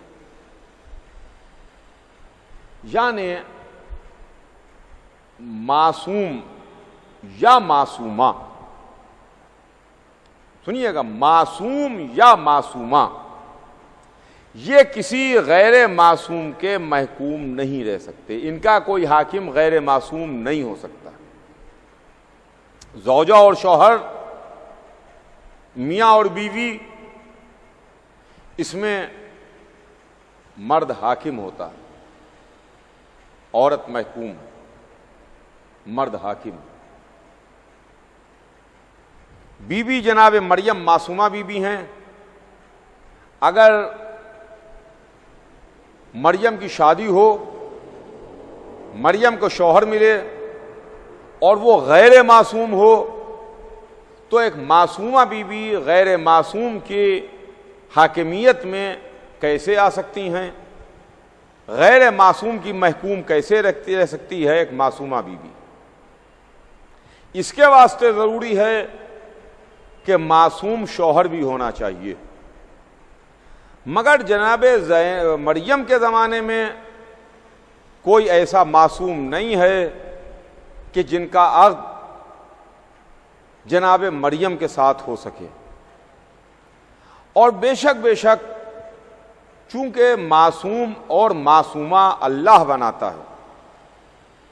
یعنی معصوم یا معصومہ، سنیے گا، معصوم یا معصومہ، یہ کسی غیر معصوم کے محکوم نہیں رہ سکتے، ان کا کوئی حاکم غیر معصوم نہیں ہو سکتا۔ زوجہ اور شوہر، میاں اور بیوی، اس میں مرد حاکم ہوتا ہے، عورت محکوم، مرد حاکم۔ بی بی جناب مریم معصومہ بی بی ہیں، اگر مریم کی شادی ہو، مریم کو شوہر ملے اور وہ غیر معصوم ہو، تو ایک معصومہ بی بی غیر معصوم کی حاکمیت میں کیسے آ سکتی ہیں؟ غیر معصوم کی محکوم کیسے رہ سکتی ہے ایک معصومہ بی بی؟ اس کے واسطے ضروری ہے کہ معصوم شوہر بھی ہونا چاہیے، مگر جناب مریم کے زمانے میں کوئی ایسا معصوم نہیں ہے کہ جن کا عقد جناب مریم کے ساتھ ہو سکے۔ اور بے شک چونکہ معصوم اور معصومہ اللہ بناتا ہے،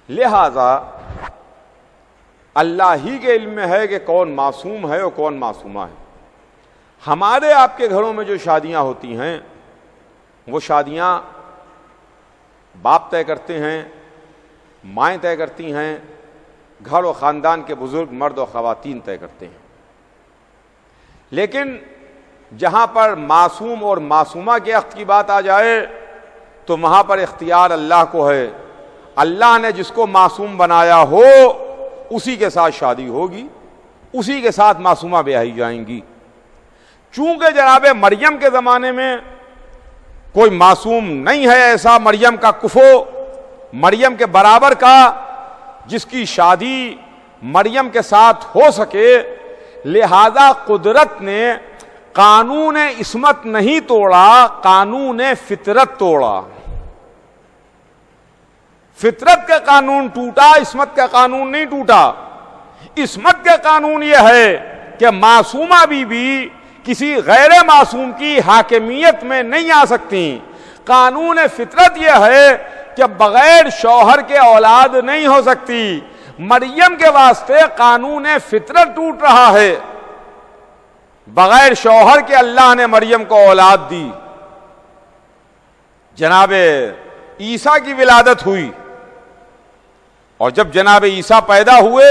لہذا اللہ ہی کے علم میں ہے کہ کون معصوم ہے اور کون معصومہ ہے۔ ہمارے آپ کے گھروں میں جو شادیاں ہوتی ہیں، وہ شادیاں باپ طے کرتے ہیں، مائیں طے کرتی ہیں، گھر و خاندان کے بزرگ مرد و خواتین طے کرتے ہیں۔ لیکن جہاں پر معصوم اور معصومہ کے عقد کی بات آ جائے تو وہاں پر اختیار اللہ کو ہے، اللہ نے جس کو معصوم بنایا ہو اسی کے ساتھ شادی ہوگی، اسی کے ساتھ معصومہ بیاہی جائیں گی۔ چونکہ جناب مریم کے زمانے میں کوئی معصوم نہیں ہے ایسا مریم کا کفو، مریم کے برابر کا، جس کی شادی مریم کے ساتھ ہو سکے، لہذا قدرت نے قانون عصمت نہیں توڑا، قانون فطرت توڑا۔ فطرت کا قانون ٹوٹا، عصمت کا قانون نہیں ٹوٹا۔ عصمت کا قانون یہ ہے کہ معصومہ بھی کسی غیر معصوم کی حاکمیت میں نہیں آ سکتی۔ قانون فطرت یہ ہے کہ بغیر شوہر کے اولاد نہیں ہو سکتی۔ مریم کے واسطے قانون فطرت ٹوٹ رہا ہے، بغیر شوہر کے اللہ نے مریم کو اولاد دی۔ جناب عیسیٰ کی ولادت ہوئی، اور جب جناب عیسیٰ پیدا ہوئے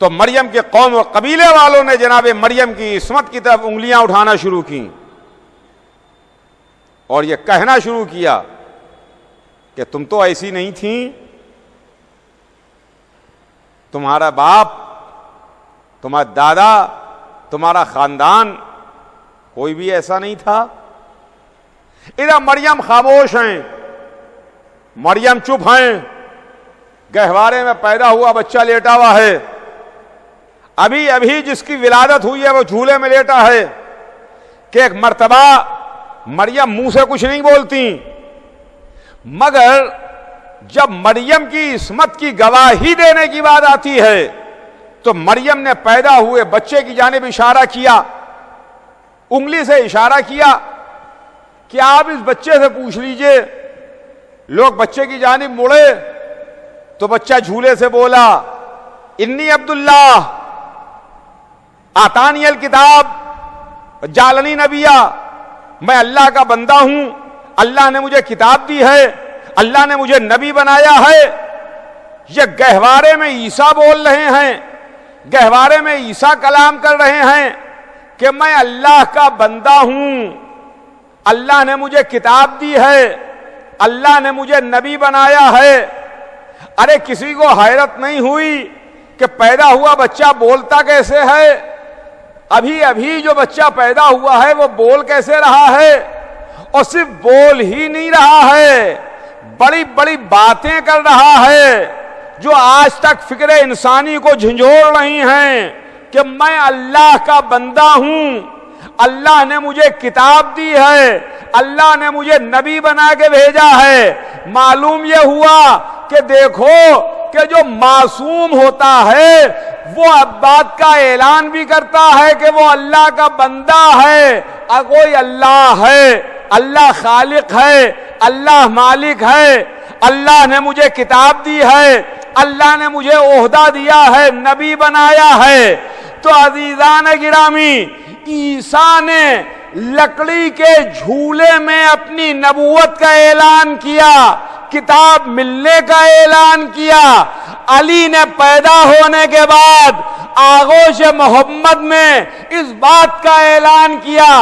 تو مریم کے قوم و قبیلے والوں نے جناب مریم کی عصمت کی طرف انگلیاں اٹھانا شروع کی اور یہ کہنا شروع کیا کہ تم تو ایسی نہیں تھیں، تمہارا باپ، تمہارا دادا، تمہارا خاندان کوئی بھی ایسا نہیں تھا۔ ادھر مریم خاموش ہیں، مریم چپ ہیں، گہوارے میں پیدا ہوا بچہ لیٹا ہوا ہے، ابھی جس کی ولادت ہوئی ہے وہ جھولے میں لیٹا ہے کہ ایک مرتبہ مریم منہ سے کچھ نہیں بولتی، مگر جب مریم کی عصمت کی گواہی دینے کی بات آتی ہے تو مریم نے پیدا ہوئے بچے کی جانب اشارہ کیا، انگلی سے اشارہ کیا کہ آپ اس بچے سے پوچھ لیجئے۔ لوگ بچے کی جانب مڑے تو بچہ جھولے سے بولا، انی عبداللہ آتانی الکتاب جعلنی نبیہ، میں اللہ کا بندہ ہوں، اللہ نے مجھے کتاب دی ہے، اللہ نے مجھے نبی بنایا ہے۔ یہ گہوارے میں عیسیٰ بول رہے ہیں، گہوارے میں عیسیٰ کلام کر رہے ہیں کہ میں اللہ کا بندہ ہوں، اللہ نے مجھے کتاب دی ہے، اللہ نے مجھے نبی بنایا ہے۔ ارے کسی کو حیرت نہیں ہوئی کہ پیدا ہوا بچہ بولتا کیسے ہے؟ ابھی جو بچہ پیدا ہوا ہے وہ بول کیسے رہا ہے؟ اور صرف بول ہی نہیں رہا ہے، بڑی بڑی باتیں کر رہا ہے جو آج تک فکر انسانی کو جھنجھوڑ رہی ہیں کہ میں اللہ کا بندہ ہوں، اللہ نے مجھے کتاب دی ہے، اللہ نے مجھے نبی بنا کے بھیجا ہے۔ معلوم یہ ہوا کہ دیکھو کہ جو معصوم ہوتا ہے وہ اب بات کا اعلان بھی کرتا ہے کہ وہ اللہ کا بندہ ہے، اور کوئی اللہ ہے، اللہ خالق ہے، اللہ مالک ہے، اللہ نے مجھے کتاب دی ہے، اللہ نے مجھے عہدہ دیا ہے، نبی بنایا ہے۔ تو عزیزان گرامی، عیسیٰ نے لکڑی کے جھولے میں اپنی نبوت کا اعلان کیا، کتاب ملنے کا اعلان کیا۔ علی نے پیدا ہونے کے بعد آغوش محمد میں اس بات کا اعلان کیا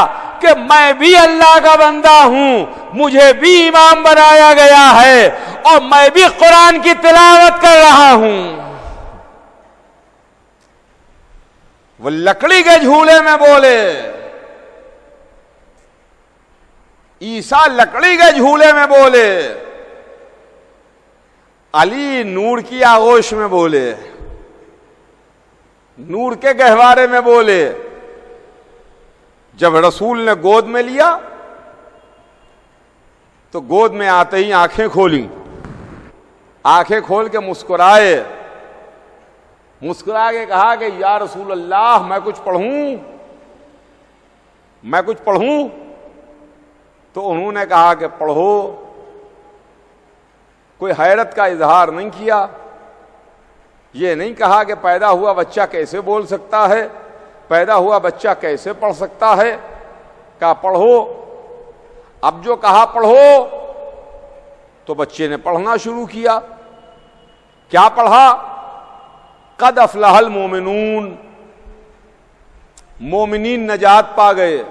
کہ میں بھی اللہ کا بندہ ہوں، مجھے بھی امام بنایا گیا ہے، اور میں بھی قرآن کی تلاوت کر رہا ہوں۔ وہ لکڑی کے جھولے میں بولے، عیسیٰ لکڑی کے جھولے میں بولے، علی نور کی آغوش میں بولے، نور کے گہوارے میں بولے۔ جب رسول نے گود میں لیا تو گود میں آتے ہی آنکھیں کھولیں، آنکھیں کھول کے مسکرائے، مسکرا کے کہا کہ یا رسول اللہ میں کچھ پڑھوں، میں کچھ پڑھوں؟ تو انہوں نے کہا کہ پڑھو۔ کوئی حیرت کا اظہار نہیں کیا، یہ نہیں کہا کہ پیدا ہوا بچہ کیسے بول سکتا ہے، پیدا ہوا بچہ کیسے پڑھ سکتا ہے، کہا پڑھو۔ اب جو کہا پڑھو تو بچے نے پڑھنا شروع کیا۔ کیا پڑھا؟ قد افلح المومنون، مومنین نجات پا گئے۔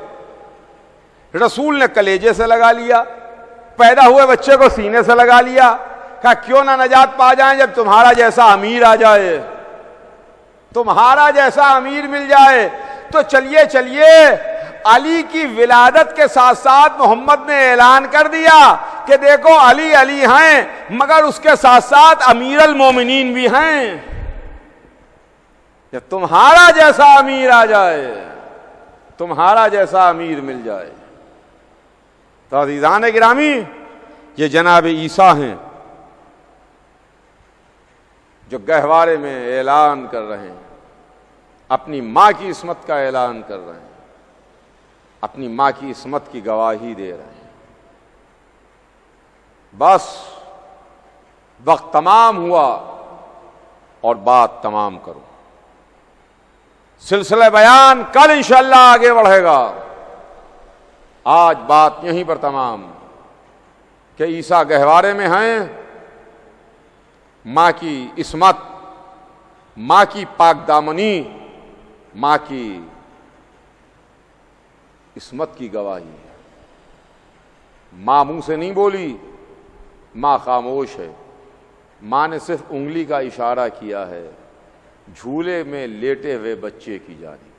رسول نے کلیجے سے لگا لیا، پیدا ہوئے بچے کو سینے سے لگا لیا، کہا کیوں نہ نجات پا جائیں جب تمہارا جیسا امیر آ جائے، تمہارا جیسا امیر مل جائے۔ تو چلیے چلیے، علی کی ولادت کے ساتھ ساتھ محمد نے اعلان کر دیا کہ دیکھو علی علی ہیں، مگر اس کے ساتھ ساتھ امیر المومنین بھی ہیں۔ جب تمہارا جیسا امیر آ جائے، تمہارا جیسا امیر مل جائے۔ تو عزیزان گرامی، یہ جناب عیسیٰ ہیں جو گہوارے میں اعلان کر رہے ہیں، اپنی ماں کی عصمت کا اعلان کر رہے ہیں، اپنی ماں کی عصمت کی گواہی دے رہے ہیں۔ بس وقت تمام ہوا اور بات تمام کرو۔ سلسلہ بیان کل انشاءاللہ آگے بڑھے گا، آج بات یہیں پر تمام کہ عیسیٰ گہوارے میں ہیں، ماں کی عصمت، ماں کی پاک دامنی، ماں کی عصمت کی گواہی ہے۔ ماں منہ سے نہیں بولی، ماں خاموش ہے، ماں نے صرف انگلی کا اشارہ کیا ہے جھولے میں لیٹے ہوئے بچے کی جانب۔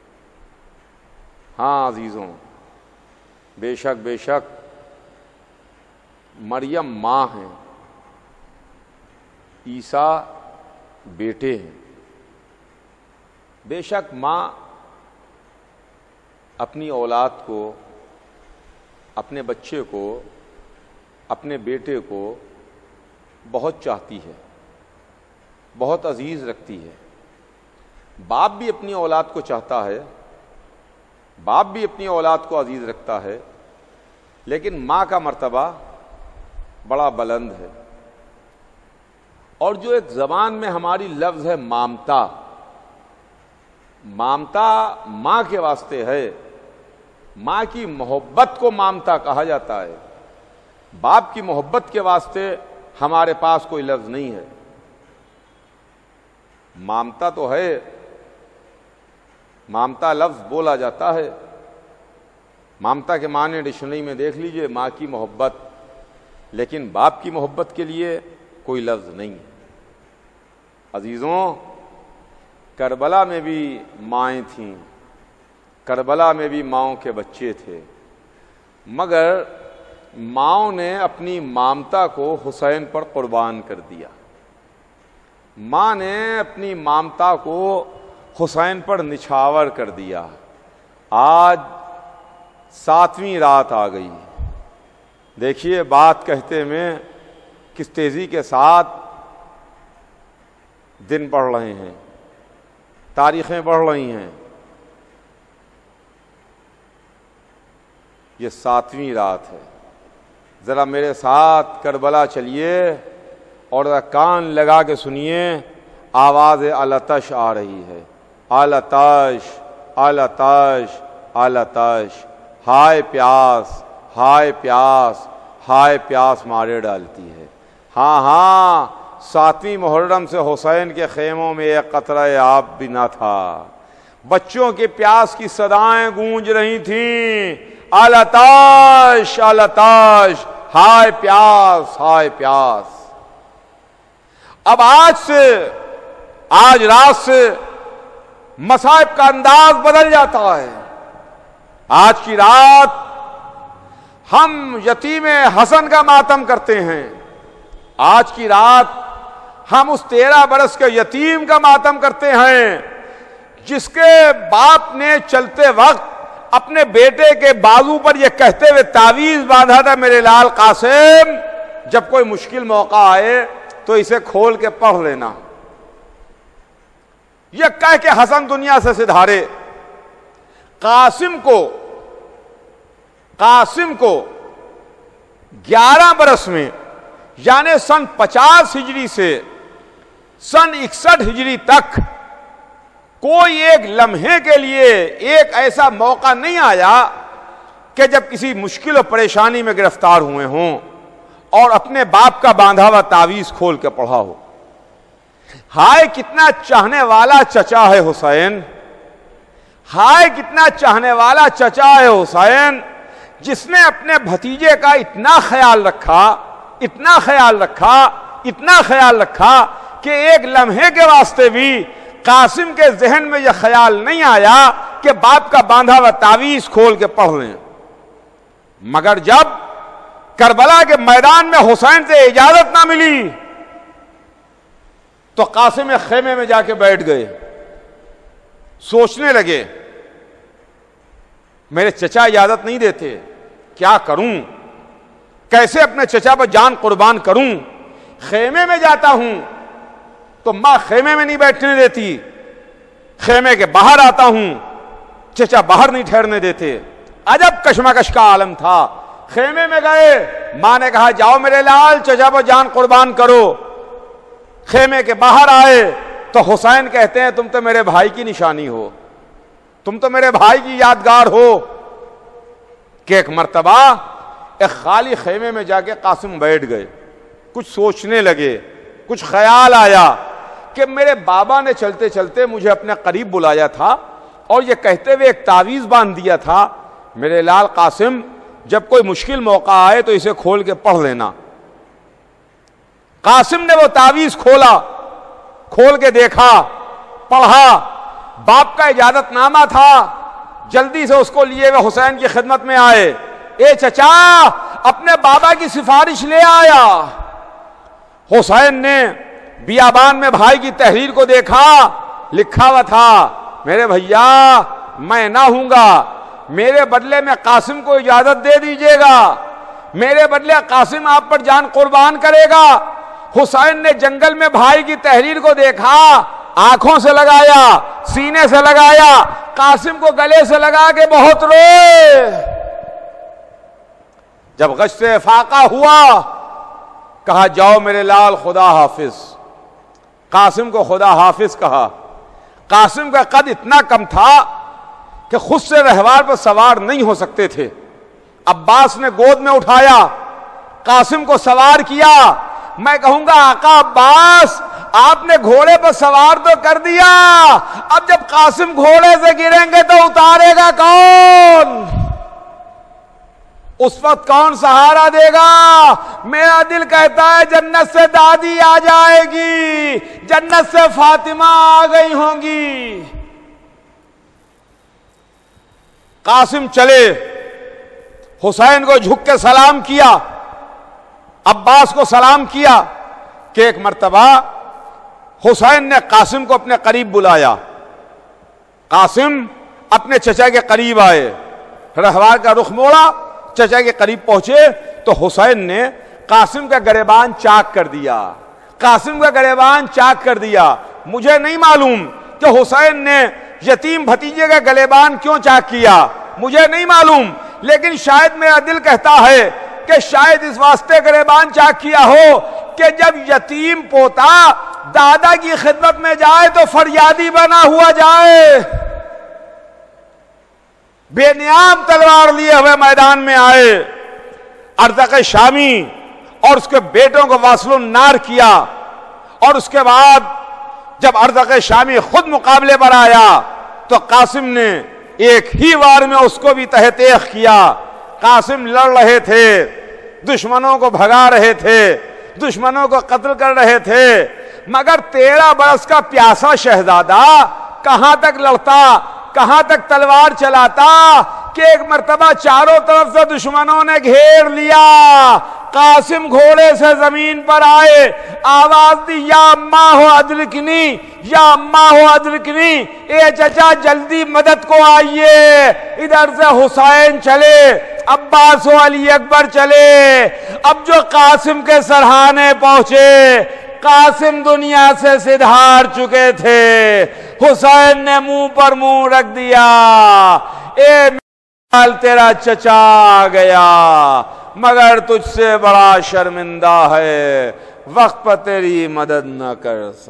ہاں عزیزوں، بے شک مریم ماں ہیں، عیسیٰ بیٹے ہیں۔ بے شک ماں اپنی اولاد کو، اپنے بچے کو، اپنے بیٹے کو بہت چاہتی ہے، بہت عزیز رکھتی ہے۔ باپ بھی اپنی اولاد کو چاہتا ہے، باپ بھی اپنی اولاد کو عزیز رکھتا ہے، لیکن ماں کا مرتبہ بڑا بلند ہے۔ اور جو ایک زبان میں ہماری لفظ ہے مامتا، مامتا ماں کے واسطے ہے، ماں کی محبت کو مامتا کہا جاتا ہے۔ باپ کی محبت کے واسطے ہمارے پاس کوئی لفظ نہیں ہے۔ مامتا تو ہے، مامتا لفظ بولا جاتا ہے، مامتا کے معنی ڈکشنری میں دیکھ لیجئے، ماں کی محبت، لیکن باپ کی محبت کے لیے کوئی لفظ نہیں ہے۔ عزیزوں، کربلا میں بھی مائیں تھیں، کربلا میں بھی ماؤں کے بچے تھے، مگر ماؤں نے اپنی مامتا کو حسین پر قربان کر دیا۔ ماں نے اپنی مامتا کو حسین پر نچھاور کر دیا۔ آج 7ویں رات آ گئی. دیکھیے بات کہتے میں کس تیزی کے ساتھ دن بڑھ رہے ہیں، تاریخیں بڑھ رہی ہیں. یہ 7ویں رات ہے. ذرا میرے ساتھ کربلا چلیے اور ذرا کان لگا کے سنیے، آواز التش آ رہی ہے. التش التش التش، ہائے پیاس ہائے پیاس ہائے پیاس مارے ڈالتی ہے. ہاں ہاں، 7ویں محرم سے حسین کے خیموں میں ایک قطرہ آب بھی نہ تھا. بچوں کی پیاس کی صدائیں گونج رہی تھیں. التش التش، ہائے پیاس ہائے پیاس. اب آج رات سے مصائب کا انداز بدل جاتا ہے. آج کی رات ہم یتیم حسن کا ماتم کرتے ہیں. آج کی رات ہم اس 13 برس کے یتیم کا ماتم کرتے ہیں جس کے باپ نے چلتے وقت اپنے بیٹے کے بازو پر یہ کہتے ہوئے تعویذ باندھا تھا، میرے لال قاسم جب کوئی مشکل موقع آئے تو اسے کھول کے پڑھ لینا. یہ کہہ کے حسن دنیا سے سدھارے. قاسم کو 11 برس میں، یعنی سن 50 ہجری سے سن 61 ہجری تک کوئی ایک لمحے کے لیے ایک ایسا موقع نہیں آیا کہ جب کسی مشکل و پریشانی میں گرفتار ہوئے ہوں اور اپنے باپ کا باندھا ہوا تعویذ کھول کے پڑھا ہو. ہائے کتنا چاہنے والا چچا ہے حسین، ہائے کتنا چاہنے والا چچا ہے حسین، جس نے اپنے بھتیجے کا اتنا خیال رکھا اتنا خیال رکھا اتنا خیال رکھا کہ ایک لمحے کے واسطے بھی قاسم کے ذہن میں یہ خیال نہیں آیا کہ باپ کا باندھا ہوا تعویذ کھول کے پڑھ لیں. مگر جب کربلا کے میدان میں حسین سے اجازت نہ ملی تو قاسم خیمے میں جا کے بیٹھ گئے. سوچنے لگے میرے چچا اجازت نہیں دیتے، کیا کروں، کیسے اپنے چچا پر جان قربان کروں. خیمے میں جاتا ہوں تو ماں خیمے میں نہیں بیٹھنے دیتی، خیمے کے باہر آتا ہوں چچا باہر نہیں ٹھہرنے دیتے. عجب کشمکش کا عالم تھا. خیمے میں گئے، ماں نے کہا جاؤ میرے لال چچا پر جان قربان کرو. خیمے کے باہر آئے تو حسین کہتے ہیں تم تو میرے بھائی کی نشانی ہو، تم تو میرے بھائی کی یادگار ہو. کہ ایک مرتبہ ایک خالی خیمے میں جا کے قاسم بیٹھ گئے، کچھ سوچنے لگے. کچھ خیال آیا کہ میرے بابا نے چلتے چلتے مجھے اپنے قریب بلایا تھا اور یہ کہتے ہوئے ایک تعویذ باندھ دیا تھا، میرے لال قاسم جب کوئی مشکل موقع آئے تو اسے کھول کے پڑھ لینا. قاسم نے وہ تعویذ کھولا، کھول کے دیکھا، پڑھا. باپ کا اجازت نامہ تھا. جلدی سے اس کو لیے ہوئے حسین کی خدمت میں آئے. اے چچا اپنے بابا کی سفارش لے آیا. حسین نے بیابان میں بھائی کی تحریر کو دیکھا، لکھا ہوا تھا میرے بھیا میں نہ ہوں گا، میرے بدلے میں قاسم کو اجازت دے دیجئے گا، میرے بدلے قاسم آپ پر جان قربان کرے گا. حسین نے جنگل میں بھائی کی تحریر کو دیکھا، آنکھوں سے لگایا، سینے سے لگایا، قاسم کو گلے سے لگا کے بہت روئے. جب گشت فاقہ ہوا کہا جاؤ میرے لال خدا حافظ. قاسم کو خدا حافظ کہا. قاسم کا قد اتنا کم تھا کہ خود سے رہوار پر سوار نہیں ہو سکتے تھے. عباس نے گود میں اٹھایا، قاسم کو سوار کیا. میں کہوں گا آقا عباس آپ نے گھوڑے پر سوار تو کر دیا، اب جب قاسم گھوڑے سے گریں گے تو اتارے گا کون؟ اس وقت کون سہارا دے گا؟ میرا دل کہتا ہے جنت سے دادی آ جائے گی، جنت سے فاطمہ آ گئی ہوں گی. قاسم چلے، حسین کو جھک کے سلام کیا، عباس کو سلام کیا. کہ ایک مرتبہ حسین نے قاسم کو اپنے قریب بلایا. قاسم اپنے چچا کے قریب آئے. رہوار کا رخ موڑا، چچا کے قریب پہنچے تو حسین نے قاسم کا گریبان چاک کر دیا، قاسم کا گریبان چاک کر دیا۔ مجھے نہیں معلوم کہ حسین نے یتیم بھتیجے کا گریبان کیوں چاک کیا، مجھے نہیں معلوم، لیکن شاید میرا دل کہتا ہے کہ شاید اس واسطے گریبان چاک کیا ہو کہ جب یتیم پوتا دادا کی خدمت میں جائے تو فریادی بنا ہوا جائے۔ بے نیام تلوار لیے ہوئے میدان میں آئے، ارزق شامی اور اس کے بیٹوں کو واصل النار کیا، اور اس کے بعد جب ارزق شامی خود مقابلے پر آیا تو قاسم نے ایک ہی وار میں اس کو بھی تہہ تیغ کیا۔ قاسم لڑ رہے تھے، دشمنوں کو بھگا رہے تھے، دشمنوں کو قتل کر رہے تھے، مگر 13 برس کا پیاسا شہزادہ کہاں تک لڑتا، کہاں تک تلوار چلاتا کہ ایک مرتبہ چاروں طرف سے دشمنوں نے گھیر لیا۔ قاسم گھوڑے سے زمین پر آئے، آواز دی، یا اماں ہو ادرکنی، یا اماں ہو ادرکنی، اے چچا جلدی مدد کو آئیے۔ ادھر سے حسین چلے، عباس و علی اکبر چلے، اب جو قاسم کے سرہانے پہنچے، قاسم دنیا سے سدھار چکے تھے، حسین نے منہ پر منہ رکھ دیا، اے میرا تیرا چچا آ گیا، مگر تجھ سے بڑا شرمندہ ہے، وقت پر تیری مدد نہ کر سکتا۔